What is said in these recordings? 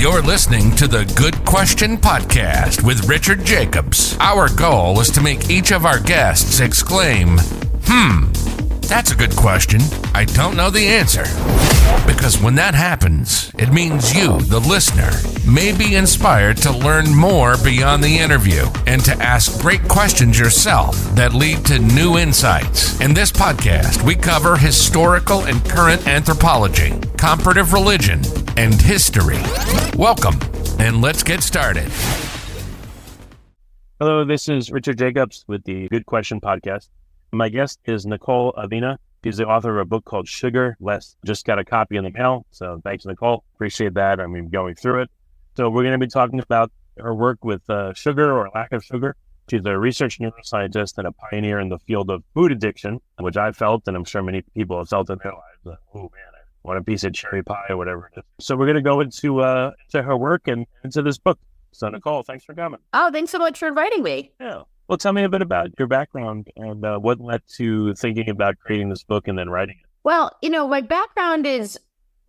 You're listening to the Good Question Podcast with Richard Jacobs. Our goal is to make each of our guests exclaim, that's a good question. I don't know the answer. Because when that happens, it means you, the listener, may be inspired to learn more beyond the interview and to ask great questions yourself that lead to new insights. In this podcast, we cover historical and current anthropology, comparative religion, and history. Welcome, and let's get started. Hello, this is Richard Jacobs with the Good Question Podcast. My guest is Nicole Avena. She's the author of a book called Sugarless. Just got a copy in the mail, so thanks, Nicole. Appreciate that. I mean, going through it. So we're going to be talking about her work with sugar or lack of sugar. She's a research neuroscientist and a pioneer in the field of food addiction, which I felt, and I'm sure many people have felt in their lives. Oh man, I want a piece of cherry pie or whatever it is. So we're going to go into her work and into this book. So Nicole, thanks for coming. Oh, thanks so much for inviting me. Yeah. Well, tell me a bit about your background and what led to thinking about creating this book and then writing it. Well, my background is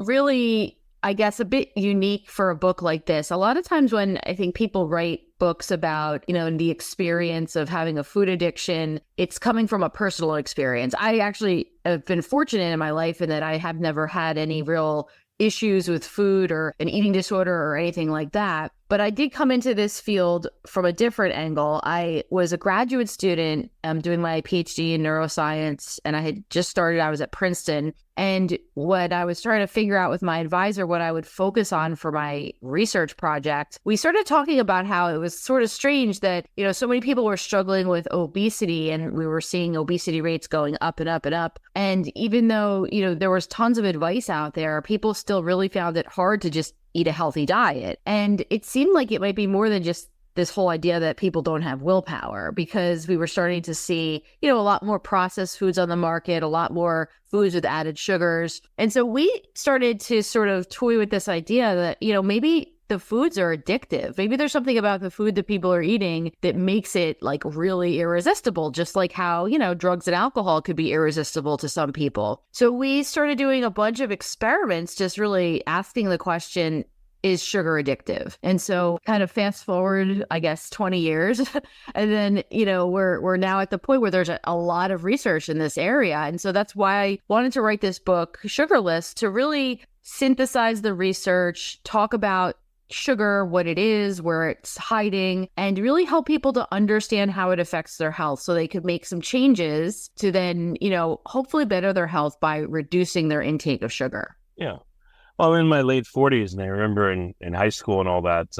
really, I guess, a bit unique for a book like this. A lot of times when I think people write books about, the experience of having a food addiction, it's coming from a personal experience. I actually have been fortunate in my life in that I have never had any real issues with food or an eating disorder or anything like that. But I did come into this field from a different angle. I was a graduate student doing my PhD in neuroscience, and I had just started. I was at Princeton. And what I was trying to figure out with my advisor, what I would focus on for my research project, we started talking about how it was sort of strange that, so many people were struggling with obesity, and we were seeing obesity rates going up and up and up. And even though, there was tons of advice out there, people still really found it hard to just eat a healthy diet. And it seemed like it might be more than just this whole idea that people don't have willpower, because we were starting to see, a lot more processed foods on the market, a lot more foods with added sugars. And so we started to sort of toy with this idea that, maybe the foods are addictive. Maybe there's something about the food that people are eating that makes it like really irresistible, just like how, drugs and alcohol could be irresistible to some people. So we started doing a bunch of experiments, just really asking the question, is sugar addictive? And so kind of fast forward, I guess, 20 years. And then, we're now at the point where there's a lot of research in this area. And so that's why I wanted to write this book, Sugarless, to really synthesize the research, talk about sugar, what it is, where it's hiding, and really help people to understand how it affects their health so they could make some changes to then, hopefully better their health by reducing their intake of sugar. Yeah. Well, I'm in my late 40s, and I remember in high school and all that,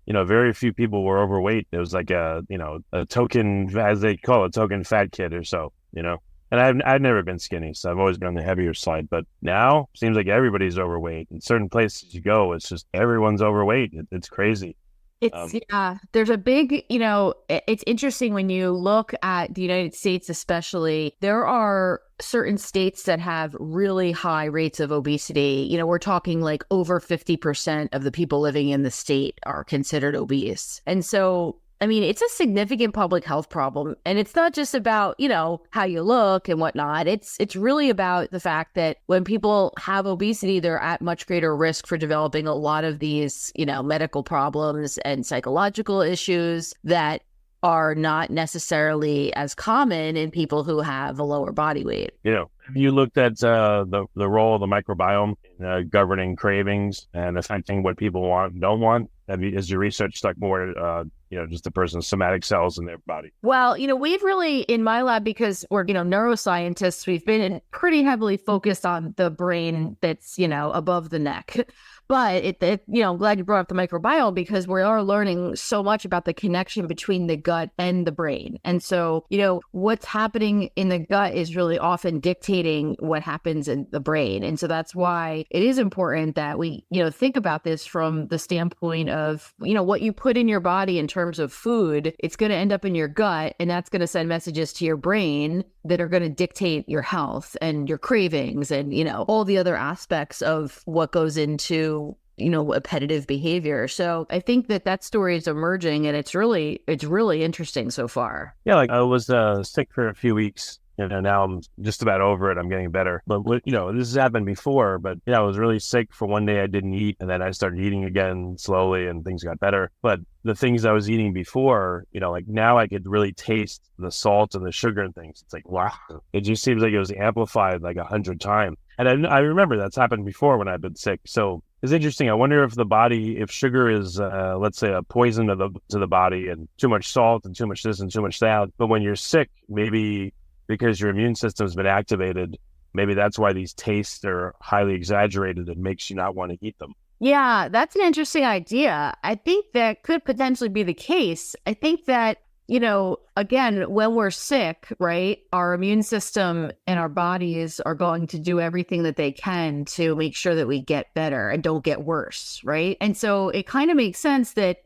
very few people were overweight. It was like a token, as they call it, token fat kid or so, And I've never been skinny, so I've always been on the heavier side. But now, seems like everybody's overweight. In certain places you go, it's just everyone's overweight. It's crazy. There's a big, it's interesting when you look at the United States, especially, there are certain states that have really high rates of obesity. We're talking like over 50% of the people living in the state are considered obese. And so, it's a significant public health problem. And it's not just about, how you look and whatnot. It's really about the fact that when people have obesity, they're at much greater risk for developing a lot of these, medical problems and psychological issues that are not necessarily as common in people who have a lower body weight. Have you looked at the role of the microbiome in governing cravings and affecting what people want and don't want? Is your research stuck more just the person's somatic cells in their body? Well, we've really, in my lab, because we're, neuroscientists, we've been pretty heavily focused on the brain that's, above the neck. But I'm glad you brought up the microbiome, because we are learning so much about the connection between the gut and the brain. And so, what's happening in the gut is really often dictating what happens in the brain. And so that's why it is important that we, think about this from the standpoint of, what you put in your body in terms of food. It's going to end up in your gut, and that's going to send messages to your brain that are going to dictate your health and your cravings and, all the other aspects of what goes into, repetitive behavior. So I think that story is emerging, and it's really interesting so far. Yeah, like I was sick for a few weeks, now I'm just about over it. I'm getting better. But, this has happened before, but I was really sick for one day. I didn't eat, and then I started eating again slowly and things got better. But the things I was eating before, like now I could really taste the salt and the sugar and things. It's like, wow, it just seems like it was amplified like 100 times. And I remember that's happened before when I've been sick. So it's interesting. I wonder if the body, if sugar is, let's say, a poison to the body, and too much salt and too much this and too much that. But when you're sick, maybe because your immune system's been activated, maybe that's why these tastes are highly exaggerated and makes you not want to eat them. Yeah, that's an interesting idea. I think that could potentially be the case. I think that, again, when we're sick, right, our immune system and our bodies are going to do everything that they can to make sure that we get better and don't get worse, right? And so it kind of makes sense that,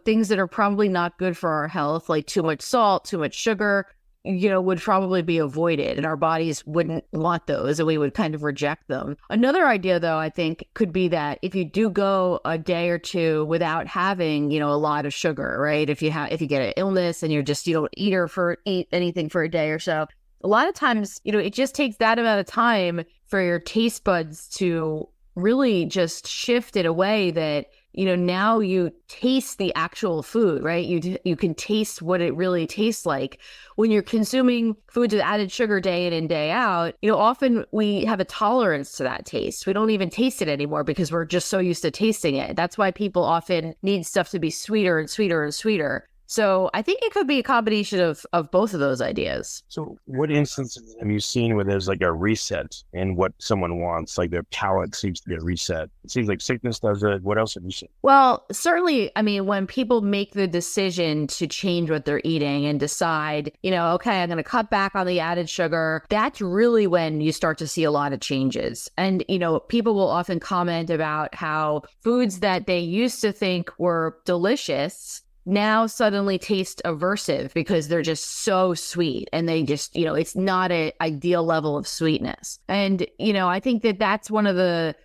things that are probably not good for our health, like too much salt, too much sugar, would probably be avoided, and our bodies wouldn't want those, and we would kind of reject them. Another idea, though, I think could be that if you do go a day or two without having, a lot of sugar, right? If you get an illness and you don't eat anything for a day or so, a lot of times, it just takes that amount of time for your taste buds to really just shift in a way that now you taste the actual food, right? You can taste what it really tastes like. When you're consuming foods with added sugar day in and day out, often we have a tolerance to that taste. We don't even taste it anymore because we're just so used to tasting it. That's why people often need stuff to be sweeter and sweeter and sweeter. So I think it could be a combination of both of those ideas. So what instances have you seen where there's like a reset in what someone wants, like their palate seems to get reset? It seems like sickness does it. What else have you seen? Well, certainly, when people make the decision to change what they're eating and decide, okay, I'm going to cut back on the added sugar, that's really when you start to see a lot of changes. And, people will often comment about how foods that they used to think were delicious now suddenly taste aversive because they're just so sweet, and they just, it's not an ideal level of sweetness. And, I think that that's one of the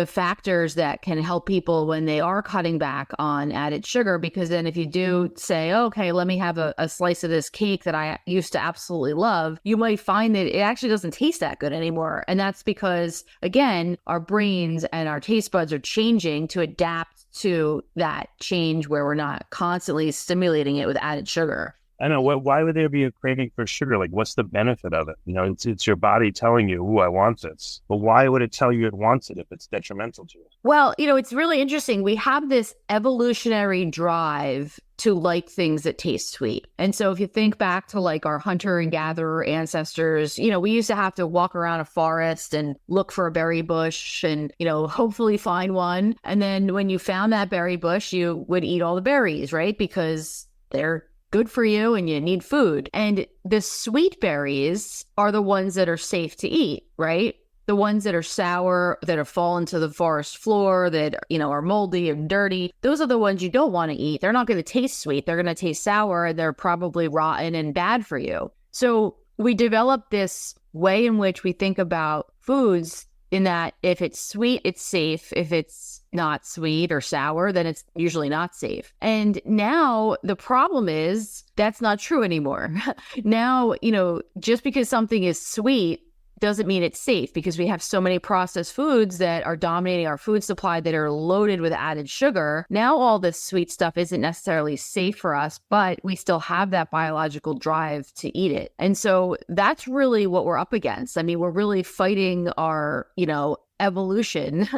factors that can help people when they are cutting back on added sugar, because then if you do say, okay, let me have a slice of this cake that I used to absolutely love, you might find that it actually doesn't taste that good anymore. And that's because, again, our brains and our taste buds are changing to adapt to that change where we're not constantly stimulating it with added sugar. I know. Why would there be a craving for sugar? Like, what's the benefit of it? It's your body telling you, "Ooh, I want this." But why would it tell you it wants it if it's detrimental to it? Well, it's really interesting. We have this evolutionary drive to like things that taste sweet. And so if you think back to like our hunter and gatherer ancestors, we used to have to walk around a forest and look for a berry bush and, hopefully find one. And then when you found that berry bush, you would eat all the berries, right? Because they're good for you and you need food. And the sweet berries are the ones that are safe to eat, right? The ones that are sour, that have fallen to the forest floor, that, are moldy and dirty, those are the ones you don't want to eat. They're not going to taste sweet. They're going to taste sour, and they're probably rotten and bad for you. So we developed this way in which we think about foods in that if it's sweet, it's safe. If it's not sweet or sour, then it's usually not safe. And now the problem is that's not true anymore. Now, just because something is sweet doesn't mean it's safe, because we have so many processed foods that are dominating our food supply that are loaded with added sugar. Now all this sweet stuff isn't necessarily safe for us, but we still have that biological drive to eat it. And so that's really what we're up against. We're really fighting our, evolution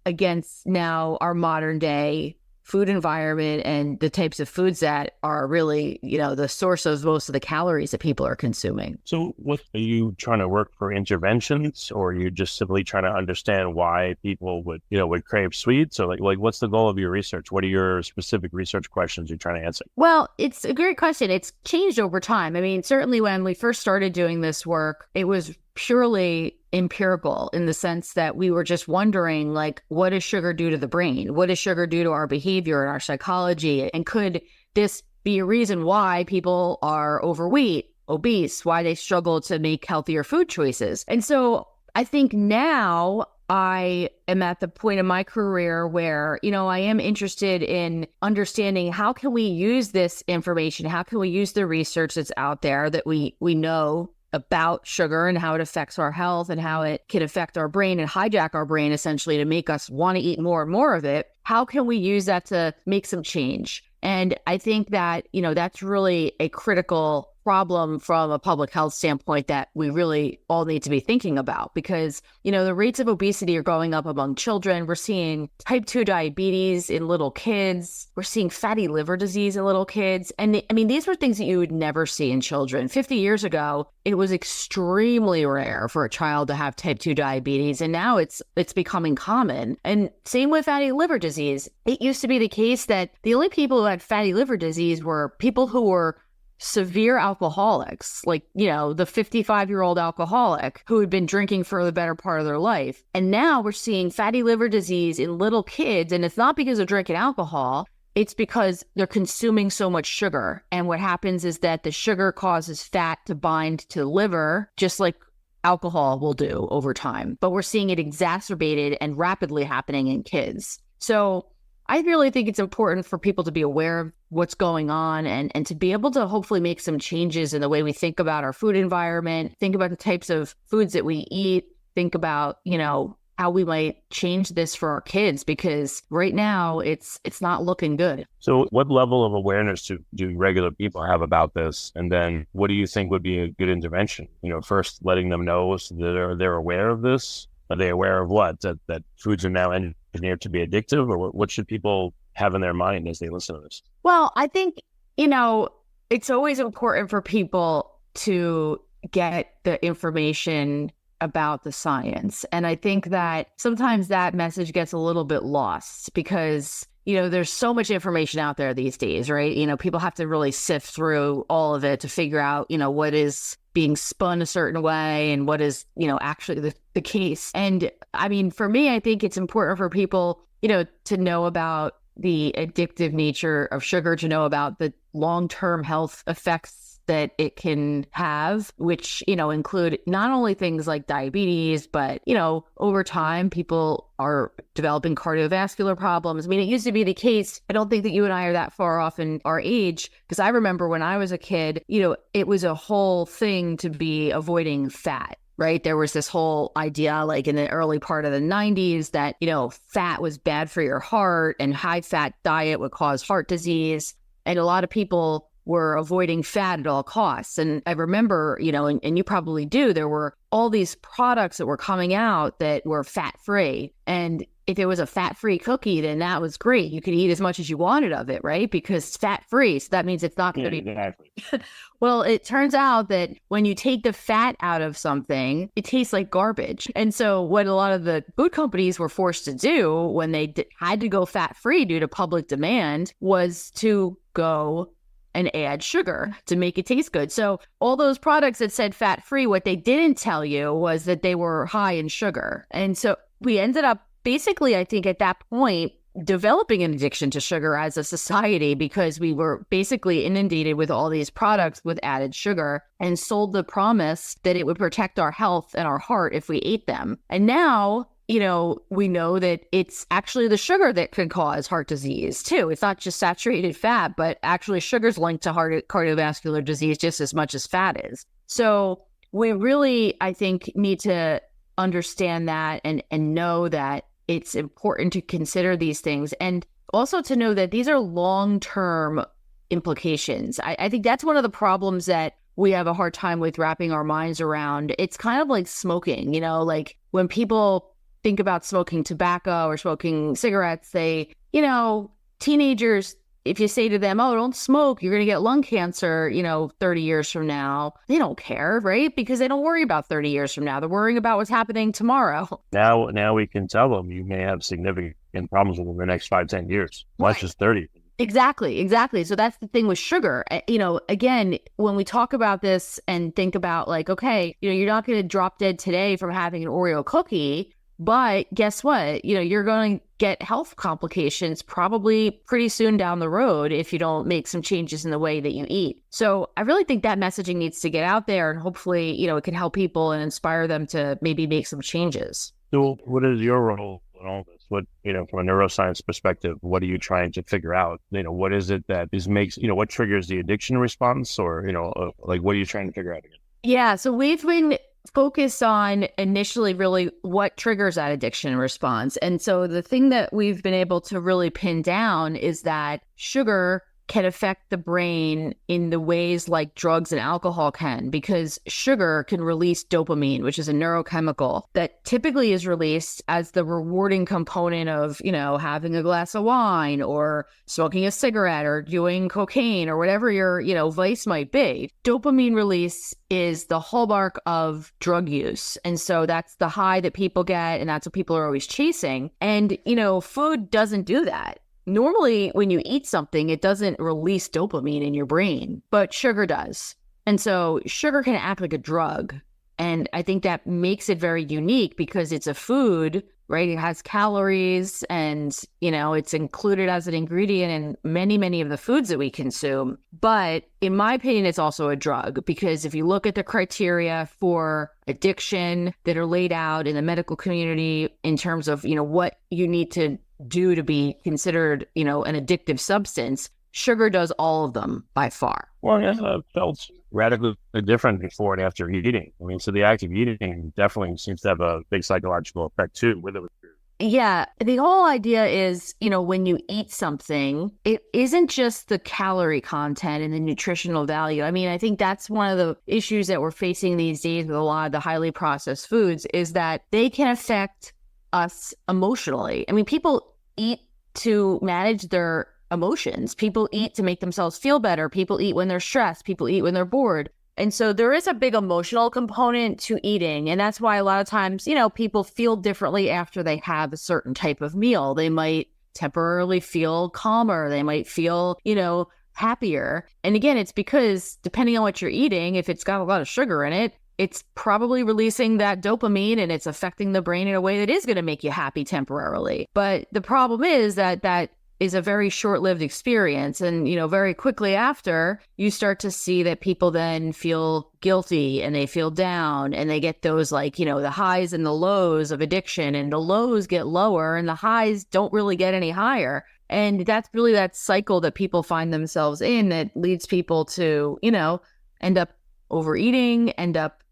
against now our modern day food environment and the types of foods that are really, the source of most of the calories that people are consuming. So what are you trying to work for interventions, or are you just simply trying to understand why people would crave sweets? Or like what's the goal of your research? What are your specific research questions you're trying to answer? Well, it's a great question. It's changed over time. Certainly when we first started doing this work, it was purely empirical in the sense that we were just wondering, like, what does sugar do to the brain? What does sugar do to our behavior and our psychology? And could this be a reason why people are overweight, obese, why they struggle to make healthier food choices? And so I think now I am at the point in my career where, I am interested in understanding how can we use this information? How can we use the research that's out there that we know about sugar and how it affects our health and how it can affect our brain and hijack our brain essentially to make us want to eat more and more of it. How can we use that to make some change? And I think that, that's really a critical problem from a public health standpoint that we really all need to be thinking about because, the rates of obesity are going up among children. We're seeing type 2 diabetes in little kids. We're seeing fatty liver disease in little kids. And these were things that you would never see in children. 50 years ago, it was extremely rare for a child to have type 2 diabetes. And now it's becoming common. And same with fatty liver disease. It used to be the case that the only people who had fatty liver disease were people who were severe alcoholics, like, the 55-year-old alcoholic who had been drinking for the better part of their life. And now we're seeing fatty liver disease in little kids. And it's not because of drinking alcohol. It's because they're consuming so much sugar. And what happens is that the sugar causes fat to bind to the liver, just like alcohol will do over time. But we're seeing it exacerbated and rapidly happening in kids. So I really think it's important for people to be aware of what's going on and to be able to hopefully make some changes in the way we think about our food environment, think about the types of foods that we eat, think about, how we might change this for our kids, because right now it's not looking good. So what level of awareness do regular people have about this? And then what do you think would be a good intervention? First letting them know so that they're aware of this. Are they aware of what? That foods are now engineered to be addictive? Or what should people have in their mind as they listen to this? Well, I think, it's always important for people to get the information about the science. And I think that sometimes that message gets a little bit lost because, there's so much information out there these days, right? People have to really sift through all of it to figure out, what is being spun a certain way and what is, actually the case. And for me, I think it's important for people, to know about the addictive nature of sugar, to know about the long-term health effects that it can have, which, include not only things like diabetes, but, over time, people are developing cardiovascular problems. It used to be the case. I don't think that you and I are that far off in our age, because I remember when I was a kid, it was a whole thing to be avoiding fat. Right. There was this whole idea like in the early part of the 90s that, fat was bad for your heart and high fat diet would cause heart disease. And a lot of people were avoiding fat at all costs. And I remember, and you probably do, there were all these products that were coming out that were fat-free. And if it was a fat-free cookie, then that was great. You could eat as much as you wanted of it, right? Because it's fat-free. So that means it's not going to be... Exactly. Well, it turns out that when you take the fat out of something, it tastes like garbage. And so what a lot of the food companies were forced to do when they had to go fat-free due to public demand was to go and add sugar to make it taste good. So all those products that said fat-free, what they didn't tell you was that they were high in sugar. And so we ended up basically, I think at that point, developing an addiction to sugar as a society because we were basically inundated with all these products with added sugar and sold the promise that it would protect our health and our heart if we ate them. And now, we know that it's actually the sugar that can cause heart disease too. It's not just saturated fat, but actually sugar's linked to cardiovascular disease just as much as fat is. So we really, I think, need to understand that and know that it's important to consider these things and also to know that these are long-term implications. I think that's one of the problems that we have a hard time with wrapping our minds around. It's kind of like smoking, like when people think about smoking tobacco or smoking cigarettes, they, teenagers, if you say to them, oh, don't smoke, you're going to get lung cancer, 30 years from now, they don't care, right? Because they don't worry about 30 years from now. They're worrying about what's happening tomorrow. Now we can tell them you may have significant problems within the next 5-10 years, not just 30. Exactly. So that's the thing with sugar. Again, when we talk about this and think about like, okay, you're not going to drop dead today from having an Oreo cookie. But guess what? You're going to get health complications probably pretty soon down the road if you don't make some changes in the way that you eat. So I really think that messaging needs to get out there and hopefully, it can help people and inspire them to maybe make some changes. So what is your role in all this? What, from a neuroscience perspective, what are you trying to figure out? What is it that makes, what triggers the addiction response or, what are you trying to figure out again? Yeah, so we've been focused on initially really what triggers that addiction response. And so the thing that we've been able to really pin down is that sugar can affect the brain in the ways like drugs and alcohol can, because sugar can release dopamine, which is a neurochemical that typically is released as the rewarding component of, having a glass of wine or smoking a cigarette or doing cocaine or whatever your, vice might be. Dopamine release is the hallmark of drug use. And so that's the high that people get, and that's what people are always chasing. And, food doesn't do that. Normally, when you eat something, it doesn't release dopamine in your brain, but sugar does. And so sugar can act like a drug. And I think that makes it very unique because it's a food, right? It has calories and, it's included as an ingredient in many, many of the foods that we consume. But in my opinion, it's also a drug, because if you look at the criteria for addiction that are laid out in the medical community in terms of, what you need to do to be considered, an addictive substance, sugar does all of them by far. Well, yeah, I felt radically different before and after eating. I mean, so the act of eating definitely seems to have a big psychological effect too, with it. Yeah, the whole idea is, when you eat something, it isn't just the calorie content and the nutritional value. I mean, I think that's one of the issues that we're facing these days with a lot of the highly processed foods, is that they can affect us emotionally. I mean, people eat to manage their emotions. People eat to make themselves feel better. People eat when they're stressed. People eat when they're bored. And so there is a big emotional component to eating. And that's why a lot of times, people feel differently after they have a certain type of meal. They might temporarily feel calmer. They might feel, happier. And again, it's because depending on what you're eating, if it's got a lot of sugar in it, it's probably releasing that dopamine and it's affecting the brain in a way that is going to make you happy temporarily. But the problem is that is a very short-lived experience. And, very quickly after, you start to see that people then feel guilty and they feel down and they get those the highs and the lows of addiction, and the lows get lower and the highs don't really get any higher. And that's really that cycle that people find themselves in that leads people to, end up overeating, end up,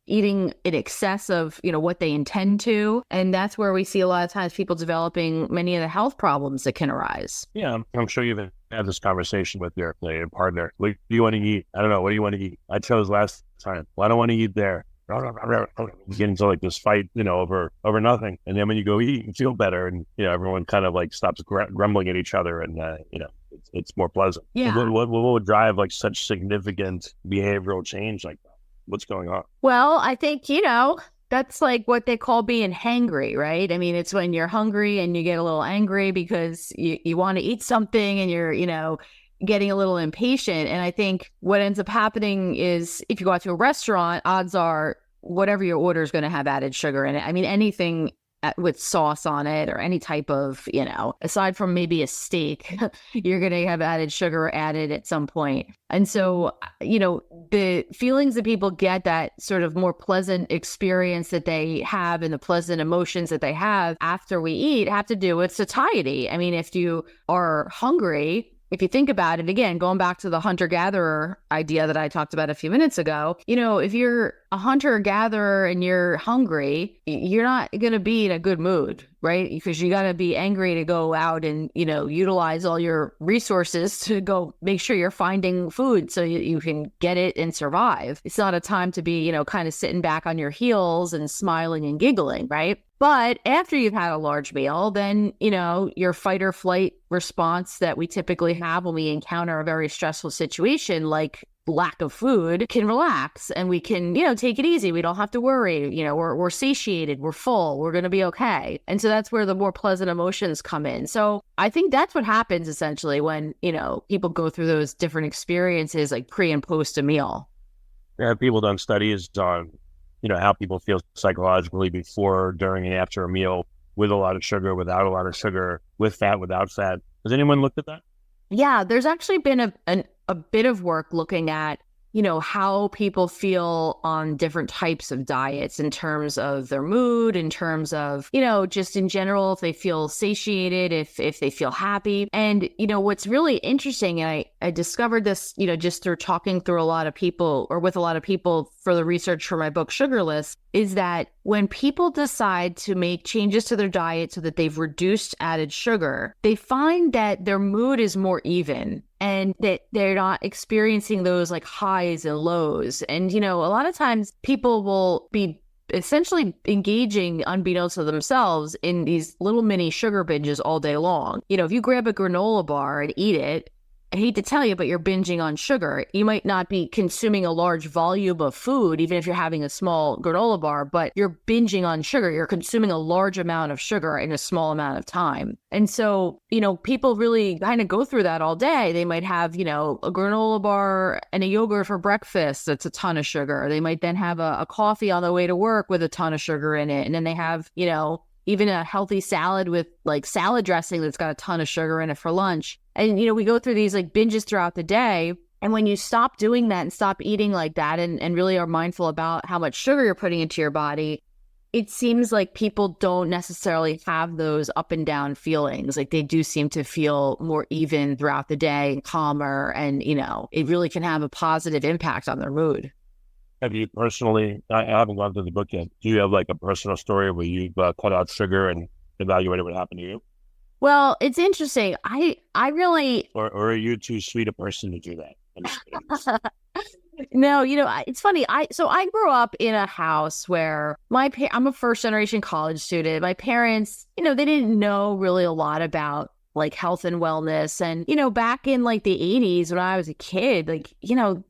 eating in excess of, what they intend to. And that's where we see a lot of times people developing many of the health problems that can arise. Yeah, I'm sure you've had this conversation with your partner. What do you want to eat? I don't know. What do you want to eat? I chose last time. Well, I don't want to eat there. You get into this fight, over nothing. And then when you go eat, you feel better. And, everyone kind of stops grumbling at each other. And, it's more pleasant. Yeah. What would drive such significant behavioral change like that? What's going on? Well, I think, that's what they call being hangry, right? I mean, it's when you're hungry and you get a little angry because you want to eat something and you're, getting a little impatient. And I think what ends up happening is if you go out to a restaurant, odds are whatever your order is going to have added sugar in it. I mean, anything with sauce on it or any type of, aside from maybe a steak, you're going to have added sugar added at some point. And so, the feelings that people get, that sort of more pleasant experience that they have and the pleasant emotions that they have after we eat have to do with satiety. I mean, if you are hungry, if you think about it, again, going back to the hunter-gatherer idea that I talked about a few minutes ago, if you're a hunter-gatherer and you're hungry, you're not going to be in a good mood, right? Because you got to be angry to go out and, utilize all your resources to go make sure you're finding food so you can get it and survive. It's not a time to be, kind of sitting back on your heels and smiling and giggling, right? But after you've had a large meal, then, your fight or flight response that we typically have when we encounter a very stressful situation, like lack of food, can relax and we can, take it easy. We don't have to worry. We're satiated, we're full, we're going to be okay. And so that's where the more pleasant emotions come in. So I think that's what happens essentially when, people go through those different experiences like pre and post a meal. Yeah, people done studies on how people feel psychologically before, during, and after a meal with a lot of sugar, without a lot of sugar, with fat, without fat. Has anyone looked at that? Yeah, there's actually been a bit of work looking at, how people feel on different types of diets in terms of their mood, in terms of, just in general, if they feel satiated, if they feel happy. And, what's really interesting, and I discovered this, just through talking through a lot of people or with a lot of people for the research for my book, Sugarless, is that when people decide to make changes to their diet so that they've reduced added sugar, they find that their mood is more even and that they're not experiencing those like highs and lows. And, a lot of times people will be essentially engaging unbeknownst to themselves in these little mini sugar binges all day long. If you grab a granola bar and eat it, I hate to tell you, but you're binging on sugar. You might not be consuming a large volume of food, even if you're having a small granola bar, but you're binging on sugar. You're consuming a large amount of sugar in a small amount of time. And so, people really kind of go through that all day. They might have, a granola bar and a yogurt for breakfast that's a ton of sugar. They might then have a coffee on the way to work with a ton of sugar in it. And then they have, even a healthy salad with like salad dressing that's got a ton of sugar in it for lunch. And, we go through these like binges throughout the day. And when you stop doing that and stop eating like that and really are mindful about how much sugar you're putting into your body, it seems like people don't necessarily have those up and down feelings. Like they do seem to feel more even throughout the day and calmer. And, it really can have a positive impact on their mood. Have you personally, I haven't gone through the book yet, do you have like a personal story where you've cut out sugar and evaluated what happened to you? Well, it's interesting. I really... Or are you too sweet a person to do that? No, it's funny. I grew up in a house where I'm a first generation college student. My parents, they didn't know really a lot about like health and wellness. And, back in like the 80s when I was a kid, like,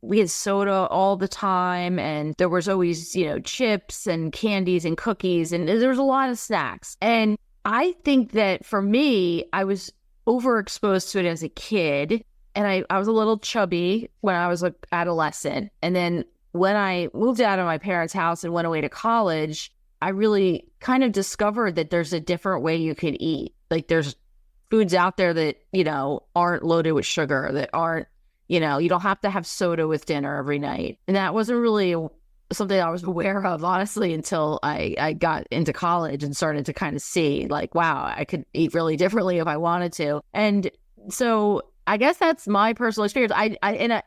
we had soda all the time and there was always, chips and candies and cookies and there was a lot of snacks. And I think that for me, I was overexposed to it as a kid. And I was a little chubby when I was an adolescent. And then when I moved out of my parents' house and went away to college, I really kind of discovered that there's a different way you could eat. Like there's foods out there that, aren't loaded with sugar, that aren't, you don't have to have soda with dinner every night. And that wasn't really something I was aware of, honestly, until I got into college and started to kind of see like, wow, I could eat really differently if I wanted to. And so I guess that's my personal experience.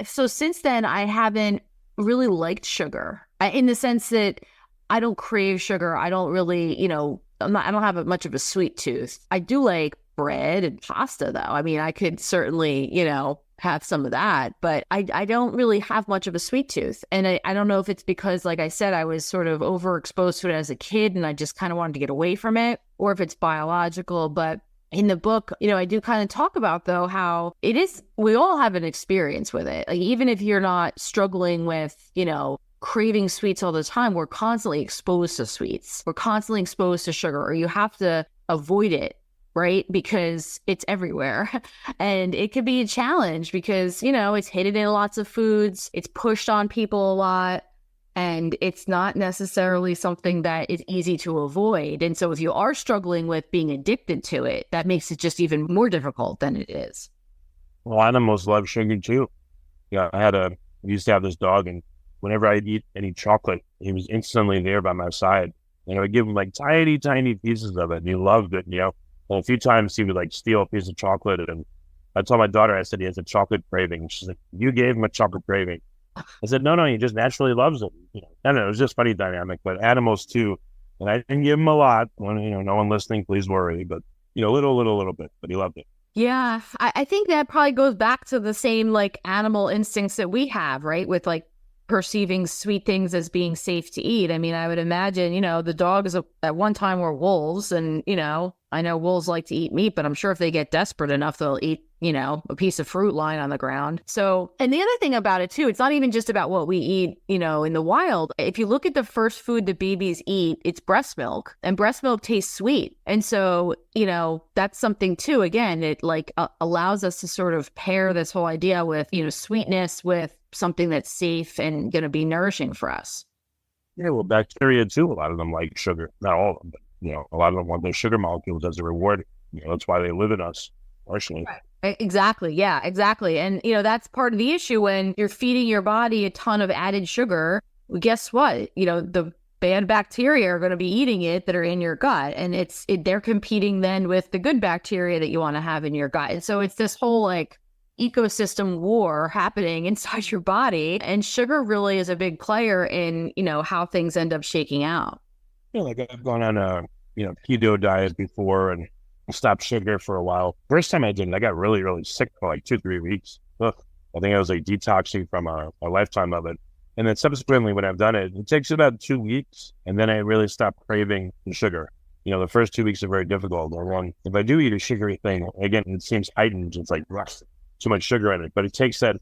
So since then, I haven't really liked sugar in the sense that I don't crave sugar. I don't really, I don't have much of a sweet tooth. I do like bread and pasta, though. I mean, I could certainly, have some of that, but I don't really have much of a sweet tooth. And I don't know if it's because, like I said, I was sort of overexposed to it as a kid and I just kind of wanted to get away from it, or if it's biological. But in the book, I do kind of talk about, though, how it is, we all have an experience with it. Like, even if you're not struggling with, craving sweets all the time, we're constantly exposed to sweets. We're constantly exposed to sugar, or you have to avoid it, right? Because it's everywhere. And it could be a challenge because, it's hidden in lots of foods. It's pushed on people a lot. And it's not necessarily something that is easy to avoid. And so if you are struggling with being addicted to it, that makes it just even more difficult than it is. Well, animals love sugar too. Yeah, I used to have this dog, and whenever I'd eat any chocolate, he was instantly there by my side. And I would give him like tiny, tiny pieces of it, and he loved it, And a few times he would like steal a piece of chocolate, and I told my daughter, I said, he has a chocolate craving. She's like, you gave him a chocolate craving. I said, no, he just naturally loves it. I don't know, it was just funny dynamic, but animals too. And I didn't give him a lot. When, no one listening, please worry, but little bit, but he loved it. Yeah, I think that probably goes back to the same like animal instincts that we have, right? With like perceiving sweet things as being safe to eat. I mean, I would imagine, the dogs at one time were wolves, and, I know wolves like to eat meat, but I'm sure if they get desperate enough, they'll eat, a piece of fruit lying on the ground. So, and the other thing about it too, it's not even just about what we eat, in the wild. If you look at the first food that babies eat, it's breast milk, and breast milk tastes sweet. And so, that's something too, again, it like allows us to sort of pair this whole idea with, sweetness with something that's safe and going to be nourishing for us. Yeah, well, bacteria too, a lot of them like sugar. Not all of them, but, a lot of them want those sugar molecules as a reward. That's why they live in us, partially. Right. Exactly. Yeah, exactly. And, that's part of the issue when you're feeding your body a ton of added sugar. Well, guess what? The bad bacteria are going to be eating it that are in your gut. And they're competing then with the good bacteria that you want to have in your gut. And so it's this whole like ecosystem war happening inside your body. And sugar really is a big player in, how things end up shaking out. Like I've gone on a, keto diet before and stopped sugar for a while. First time I did it, I got really, really sick for like 2-3 weeks. Ugh. I think I was like detoxing from a lifetime of it. And then subsequently when I've done it, it takes about 2 weeks. And then I really stop craving sugar. The first 2 weeks are very difficult. If I do eat a sugary thing, again, it seems heightened. It's like too much sugar in it. But it takes that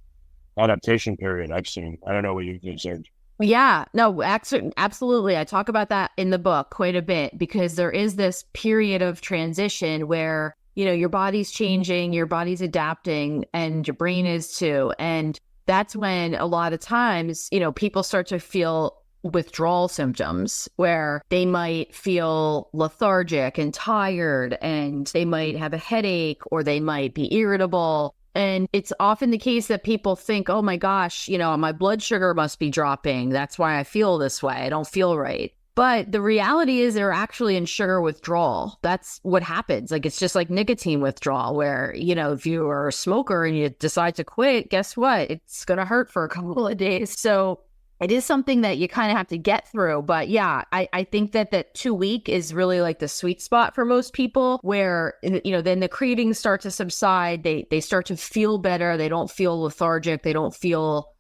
adaptation period I've seen. I don't know what you considered. Yeah, no, absolutely. I talk about that in the book quite a bit because there is this period of transition where, your body's changing, your body's adapting, and your brain is too. And that's when a lot of times, people start to feel withdrawal symptoms where they might feel lethargic and tired, and they might have a headache, or they might be irritable. And it's often the case that people think, oh my gosh, my blood sugar must be dropping. That's why I feel this way. I don't feel right. But the reality is they're actually in sugar withdrawal. That's what happens. Like, it's just like nicotine withdrawal where, if you are a smoker and you decide to quit, guess what? It's going to hurt for a couple of days. So it is something that you kind of have to get through. But yeah, I think that 2 week is really like the sweet spot for most people where, then the cravings start to subside. They start to feel better. They don't feel lethargic. They don't feel,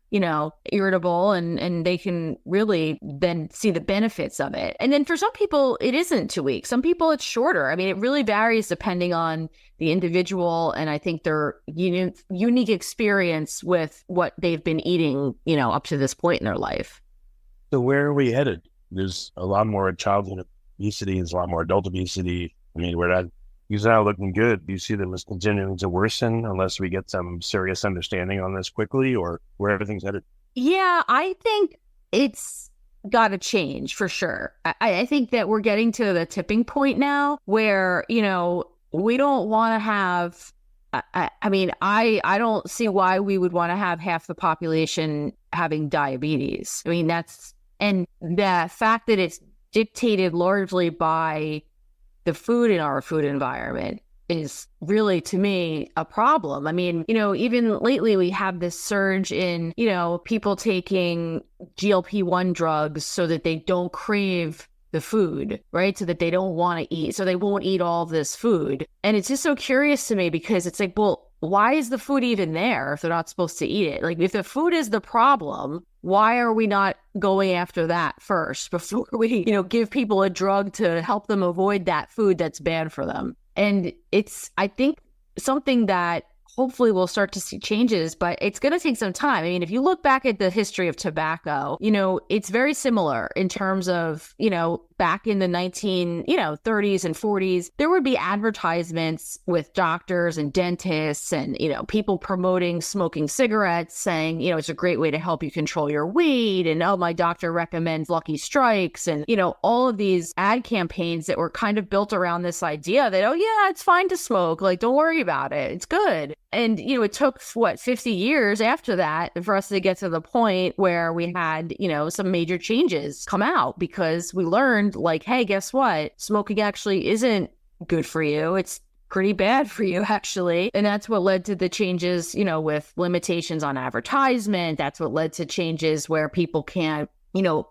irritable, and they can really then see the benefits of it. And then for some people, it isn't 2 weeks. Some people it's shorter. I mean, it really varies depending on the individual. And I think their unique experience with what they've been eating, up to this point in their life. So where are we headed? There's a lot more childhood obesity. There's a lot more adult obesity. I mean, these are not looking good. Do you see them as continuing to worsen unless we get some serious understanding on this quickly, or where everything's headed? Yeah, I think it's got to change for sure. I think that we're getting to the tipping point now where, we don't want to have, I don't see why we would want to have half the population having diabetes. I mean, and the fact that it's dictated largely by the food in our food environment is really, to me, a problem. I mean, even lately we have this surge in, people taking GLP-1 drugs so that they don't crave the food, right? So that they don't want to eat, so they won't eat all of this food. And it's just so curious to me because it's like, well, why is the food even there if they're not supposed to eat it? Like, if the food is the problem, why are we not going after that first before we, give people a drug to help them avoid that food that's bad for them? And it's, I think, something that hopefully we'll start to see changes, but it's going to take some time. I mean, if you look back at the history of tobacco, it's very similar in terms of, back in the 30s and 40s, there would be advertisements with doctors and dentists and, people promoting smoking cigarettes, saying, it's a great way to help you control your weight. And, oh, my doctor recommends Lucky Strikes. And, all of these ad campaigns that were kind of built around this idea that, oh, yeah, it's fine to smoke. Like, don't worry about it. It's good. And, it took, 50 years after that for us to get to the point where we had, some major changes come out because we learned, like, hey, guess what? Smoking actually isn't good for you. It's pretty bad for you, actually. And that's what led to the changes, with limitations on advertisement. That's what led to changes where people can't,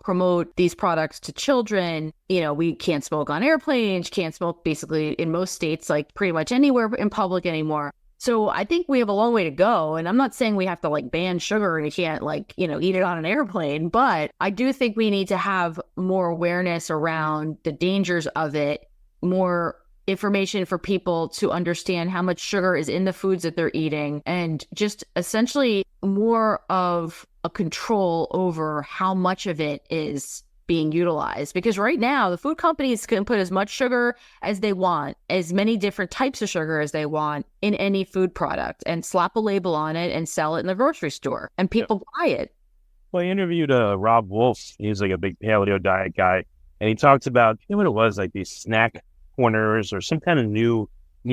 promote these products to children. We can't smoke on airplanes, can't smoke basically in most states, like pretty much anywhere in public anymore. So I think we have a long way to go. And I'm not saying we have to ban sugar and you can't eat it on an airplane, but I do think we need to have more awareness around the dangers of it, more information for people to understand how much sugar is in the foods that they're eating, and just essentially more of a control over how much of it is being utilized. Because right now, the food companies can put as much sugar as they want, as many different types of sugar as they want in any food product, and slap a label on it and sell it in the grocery store, and people buy it. Well, I interviewed Rob Wolf. He's like a big paleo diet guy, and he talked about what it was, like these snack corners or some kind of new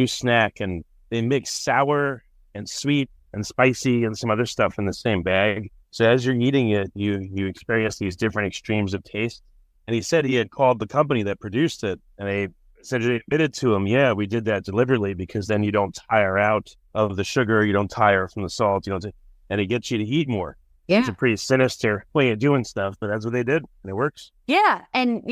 snack, and they mix sour and sweet and spicy and some other stuff in the same bag. So as you're eating it, you experience these different extremes of taste. And he said he had called the company that produced it, and they essentially admitted to him, yeah, we did that deliberately because then you don't tire out of the sugar. You don't tire from the salt. And it gets you to eat more. Yeah. It's a pretty sinister way of doing stuff, but that's what they did, and it works. Yeah. And,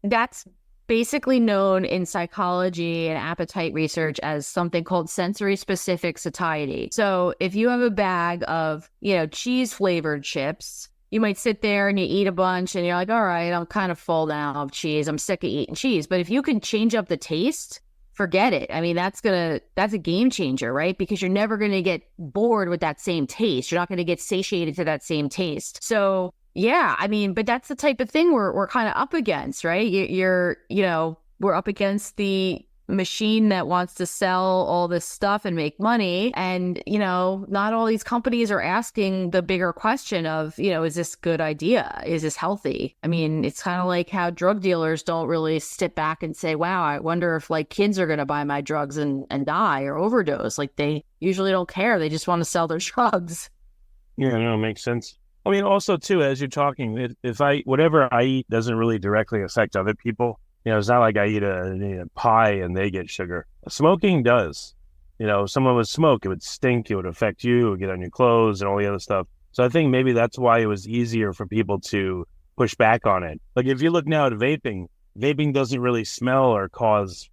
that's basically known in psychology and appetite research as something called sensory specific satiety. So if you have a bag of, cheese flavored chips, you might sit there and you eat a bunch and you're like, all right, I'm kind of full now of cheese. I'm sick of eating cheese. But if you can change up the taste, forget it. I mean, that's a game changer, right? Because you're never going to get bored with that same taste. You're not going to get satiated to that same taste. So yeah, I mean, but that's the type of thing we're kind of up against, right? We're up against the machine that wants to sell all this stuff and make money. And, not all these companies are asking the bigger question of, is this a good idea? Is this healthy? I mean, it's kind of like how drug dealers don't really sit back and say, wow, I wonder if kids are going to buy my drugs and die or overdose. They usually don't care. They just want to sell their drugs. Yeah, no, it makes sense. I mean, also too, as you're talking, whatever I eat doesn't really directly affect other people. It's not like I eat a pie and they get sugar. Smoking does. If someone would smoke, it would stink, it would affect you, it would get on your clothes and all the other stuff. So I think maybe that's why it was easier for people to push back on it. If you look now at vaping doesn't really smell or cause,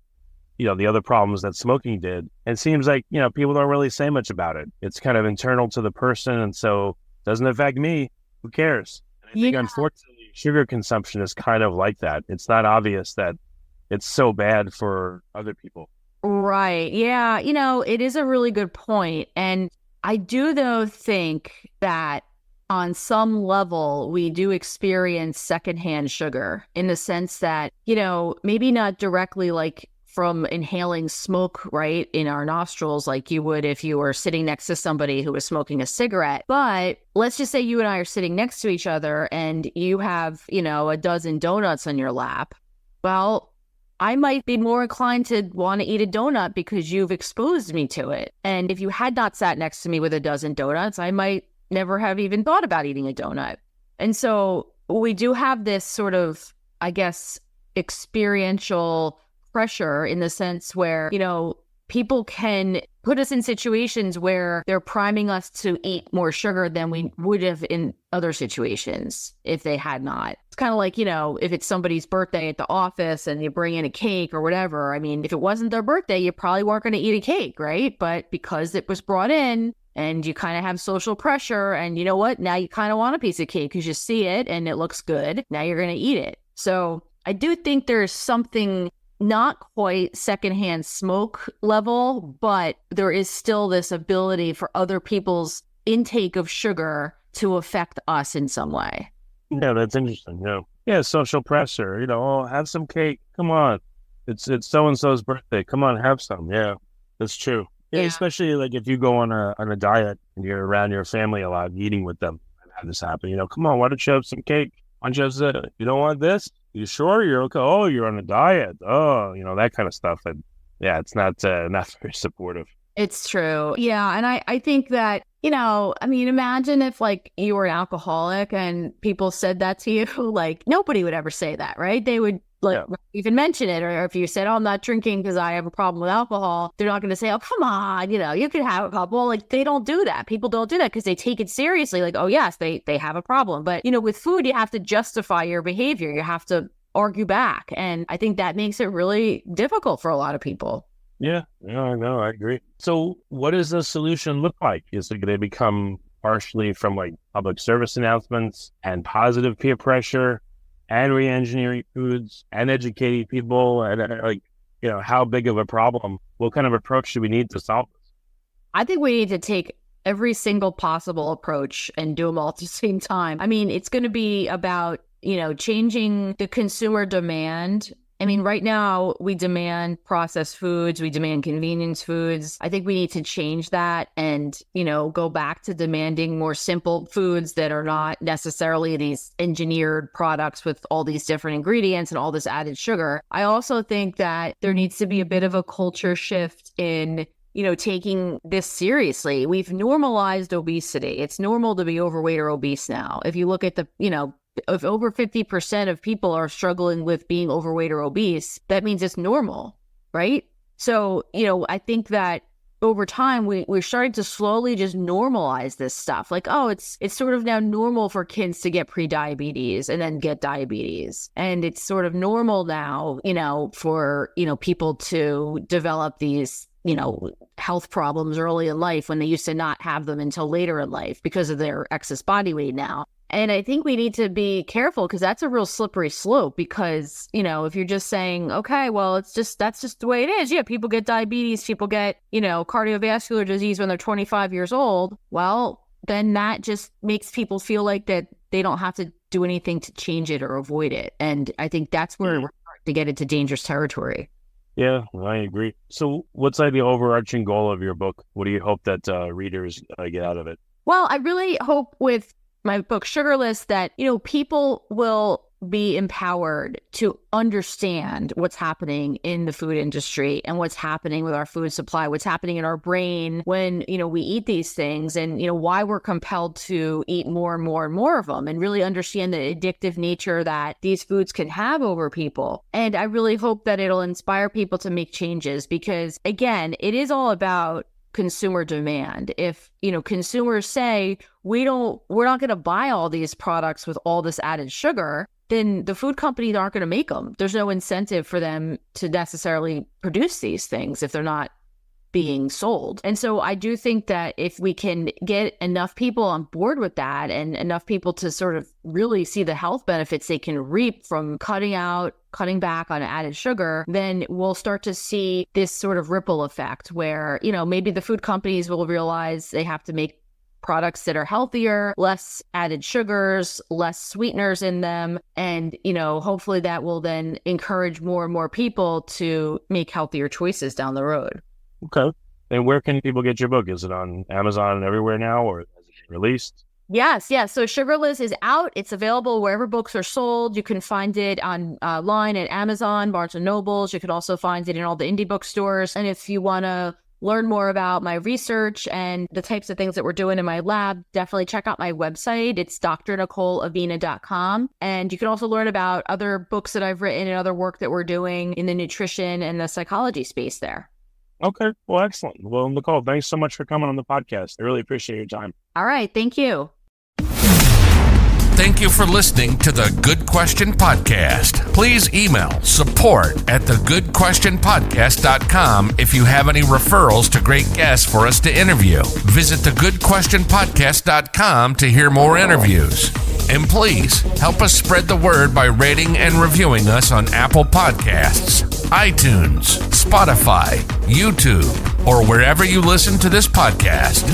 the other problems that smoking did. And it seems like, people don't really say much about it. It's kind of internal to the person, and so doesn't affect me. Who cares? And I think, unfortunately, sugar consumption is kind of like that. It's not obvious that it's so bad for other people. Right. Yeah. It is a really good point. And I do, though, think that on some level, we do experience secondhand sugar in the sense that, maybe not directly from inhaling smoke, right, in our nostrils like you would if you were sitting next to somebody who was smoking a cigarette. But let's just say you and I are sitting next to each other and you have, a dozen donuts on your lap. Well, I might be more inclined to want to eat a donut because you've exposed me to it. And if you had not sat next to me with a dozen donuts, I might never have even thought about eating a donut. And so we do have this sort of, I guess, experiential pressure in the sense where, people can put us in situations where they're priming us to eat more sugar than we would have in other situations if they had not. It's kind of like, if it's somebody's birthday at the office and you bring in a cake or whatever. I mean, if it wasn't their birthday, you probably weren't going to eat a cake, right? But because it was brought in and you kind of have social pressure and you know what? Now you kind of want a piece of cake because you see it and it looks good. Now you're going to eat it. So I do think there's something not quite secondhand smoke level, but there is still this ability for other people's intake of sugar to affect us in some way. Yeah, that's interesting. Yeah, social pressure. Oh, have some cake. Come on, it's so-and-so's birthday. Come on, have some. Yeah, that's true. Yeah, especially if you go on a diet and you're around your family a lot, eating with them. I've had this happen. Come on, why don't you have some cake? Why don't you have you don't want this? You sure you're okay? Oh, you're on a diet. Oh, that kind of stuff. And yeah, it's not very supportive. It's true. Yeah. And I think that, imagine if you were an alcoholic and people said that to you, nobody would ever say that, right? They would even mention it. Or if you said, oh, I'm not drinking because I have a problem with alcohol, they're not going to say, oh, come on, you can have a couple. They don't do that. People don't do that because they take it seriously. Oh, yes, they have a problem. But, with food, you have to justify your behavior. You have to argue back. And I think that makes it really difficult for a lot of people. Yeah, I know. I agree. So what does the solution look like? Is it going to become partially from public service announcements and positive peer pressure and re-engineering foods and educating people? And how big of a problem, what kind of approach do we need to solve this? I think we need to take every single possible approach and do them all at the same time. I mean, it's going to be about, changing the consumer demand. I mean, right now we demand processed foods, we demand convenience foods. I think we need to change that and, go back to demanding more simple foods that are not necessarily these engineered products with all these different ingredients and all this added sugar. I also think that there needs to be a bit of a culture shift in taking this seriously. We've normalized obesity. It's normal to be overweight or obese now. If you look at if over 50% of people are struggling with being overweight or obese, that means it's normal, right? So, I think that over time, we're starting to slowly just normalize this stuff. Like, oh, it's sort of now normal for kids to get pre-diabetes and then get diabetes. And it's sort of normal now, for, people to develop these, health problems early in life when they used to not have them until later in life because of their excess body weight now. And I think we need to be careful because that's a real slippery slope because, if you're just saying, okay, well, that's just the way it is. Yeah, people get diabetes, people get, cardiovascular disease when they're 25 years old. Well, then that just makes people feel like that they don't have to do anything to change it or avoid it. And I think that's where we're starting to get into dangerous territory. Yeah, I agree. So what's like the overarching goal of your book? What do you hope that readers get out of it? Well, I really hope with my book, Sugarless, that, people will be empowered to understand what's happening in the food industry and what's happening with our food supply, what's happening in our brain when, we eat these things and, why we're compelled to eat more and more and more of them and really understand the addictive nature that these foods can have over people. And I really hope that it'll inspire people to make changes because, again, it is all about consumer demand. If, consumers say, we're not going to buy all these products with all this added sugar, then the food companies aren't going to make them. There's no incentive for them to necessarily produce these things if they're not being sold. And so I do think that if we can get enough people on board with that and enough people to sort of really see the health benefits they can reap from cutting back on added sugar, then we'll start to see this sort of ripple effect where, maybe the food companies will realize they have to make products that are healthier, less added sugars, less sweeteners in them. And, hopefully that will then encourage more and more people to make healthier choices down the road. Okay. And where can people get your book? Is it on Amazon and everywhere now, or has it been released? Yes. So Sugarless is out. It's available wherever books are sold. You can find it online at Amazon, Barnes & Nobles. You can also find it in all the indie bookstores. And if you want to learn more about my research and the types of things that we're doing in my lab, definitely check out my website. It's drnicoleavena.com. And you can also learn about other books that I've written and other work that we're doing in the nutrition and the psychology space there. Okay. Well, excellent. Well, Nicole, thanks so much for coming on the podcast. I really appreciate your time. All right. Thank you. Thank you for listening to the Good Question Podcast. Please email support@thegoodquestionpodcast.com if you have any referrals to great guests for us to interview. Visit thegoodquestionpodcast.com to hear more interviews. And please help us spread the word by rating and reviewing us on Apple Podcasts, iTunes, Spotify, YouTube, or wherever you listen to this podcast.